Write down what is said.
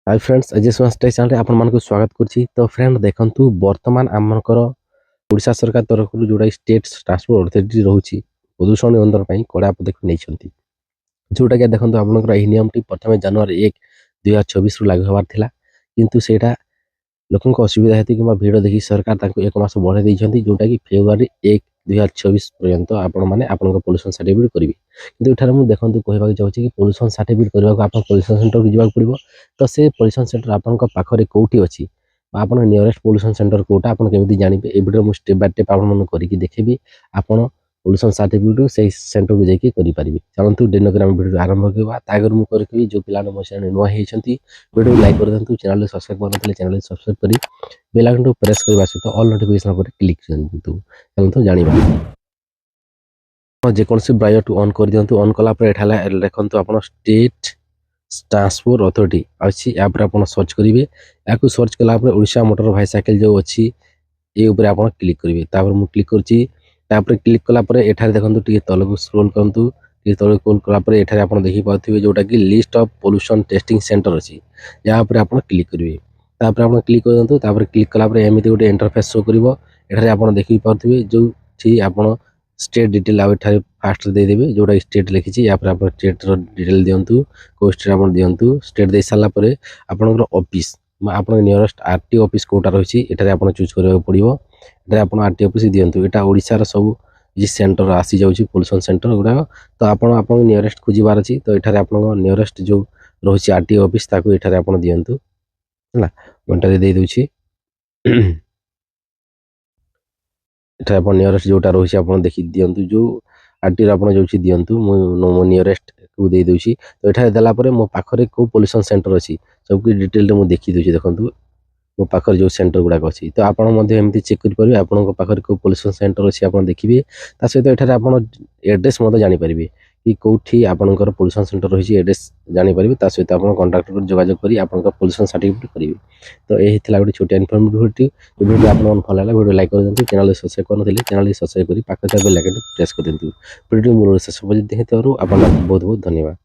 Hi friends Ajay स्वास्थ्य channel आपण मानक स्वागत करछि। तो फ्रेंड देखंतु वर्तमान आमकर ओडिशा सरकार तरफ जोड़ा स्टेट ट्रांसपोर्ट अथॉरिटी रहउछि प्रदूषण नियंत्रण पई कड़ा पदक्षेप नै छथि। जोटा के देखंतु आपनकर एही नियम टी प्रथम जनवरी 1 2024 रु लागू होबार थिला, किंतु सेटा लोकंक असुविधा हेतु कि भिड़ देखि सरकार तांको एक मास बढ़ाई दैछन्ति, जोटा कि फेब्रुआरी 1 2024 पर्यंत आपण माने आपनक पोल्यूशन सर्टिफिकेट करिवे। किंतु एठार मु देखंतु कहबाक चाहूछि कि पोल्यूशन सर्टिफिकेट करबा को आपण पोल्यूशन सेंटर को जिबाक पड़िबो। तो से पोल्यूशन सेंटर आपनक पाखरे कोउठी अछि, आपण नियरेस्ट पोल्यूशन सेंटर कोटा आपण केमिति जानिबे, ए वीडियो मु स्टेप बाय स्टेप आपण मन करिकि देखेबी। आपण पोल्यूशन सर्टिफिकेट से सेंटर को जाइए करें। चलतु डेनोग्राम वीडियो आरंभ करवा तागर मु करी जो पिला मो चैनल नुआ होती वीडियो लाइक कर दिंतु, चैनल सब्सक्राइब करते चैनल सब्सक्राइब करी बेल आइकन को प्रेस करने सहित ऑल नोटिफिकेशन पर क्लिक करदिंतु। चलतु जानिबा जेकोसी ब्राउजर टू ऑन कर दिंतु। ऑन कला पर एठाला देखंतु आपण स्टेट ट्रांसपोर्ट अथॉरिटी अछि, या पर आपण सर्च करिवे। याकू सर्च कला पर ओडिशा मोटर बाइसाइकिल जो अछि ए ऊपर आपण क्लिक करिवे। तापर मु क्लिक करछि, तापर क्लिक कला पर एठारे देखंतु टिके तलको स्क्रॉल करंतु। टिके तलको स्क्रॉल कला पर एठारे आपण देखि पाउथिबे जोटा कि list of pollution testing centre अछि, या ऊपर आपण क्लिक करिवे। तापर आपण क्लिक करंतु, तापर क्लिक कला पर एमिति गोटे इंटरफेस शो करिवो। एठारे आपण देखि पाउथिबे जो छि आपण स्टेट डिटेल आ एठारे फास्ट दे देबे, जोटा स्टेट लिखिछि या पर आपण स्टेट रो डिटेल दियंतु। को स्टेट आपण दियंतु। स्टेट दे साला पर आपनकर ऑफिस आपण नियरेस्ट आरटीओ ऑफिस कोटा रहिछि, एठारे आपण चूज करबा पड़िवो। एठारे आपण आरटीओ ऑफिस दियंतु। एटा ओडिसा रो सब जे सेंटर आसी जाउछि पोल्यूशन सेंटर गुडा। तो आपण नियरेस्ट खोजिबार अछि, तो एठारे आपण नियरेस्ट जो रहिछि आरटीओ ऑफिस ताकू एठारे आपण दियंतु। हला घंटा दे दोछि। एठारे आपण नियरेस्ट जोटा रहिछि आपण देखि दियंतु। जो आरटीओ आपण जोछि दियंतु, मो नियरेस्ट को दे दोछि। तो एठारे देला पर मो पाखरे को पोल्यूशन सेंटर अछि सब की डिटेल मु देखि दोछि। देखंतु मो पाखर जो सेंटर गुडा अछि, तो आपण मध्ये एमती चेक करि परिबे आपन पाखर को पोल्यूशन सेंटर अछि आपण देखिबे। ता सहित एठारे आपण एड्रेस मध्ये जानि परिबे कि कोठी आपनकर पोल्यूशन सेंटर रहिछि, एड्रेस जानि परिबे। ता सहित आपण कांटेक्ट कर जोगाजोग करी आपनका पोल्यूशन सर्टिफिकेट करिवे। तो एही थिला गोटे छोटी इन्फॉर्मेटिव वीडियो आपण मन भल लागला वीडियो लाइक कर दियंतु। चैनल सब्सक्राइब करनथिले चैनल सब्सक्राइब करी पाखर बेल आइकन प्रेस कर दियंतु। वीडियो मूल शेष पर्यंत देखिथिबारु आपन बहुत बहुत धन्यवाद।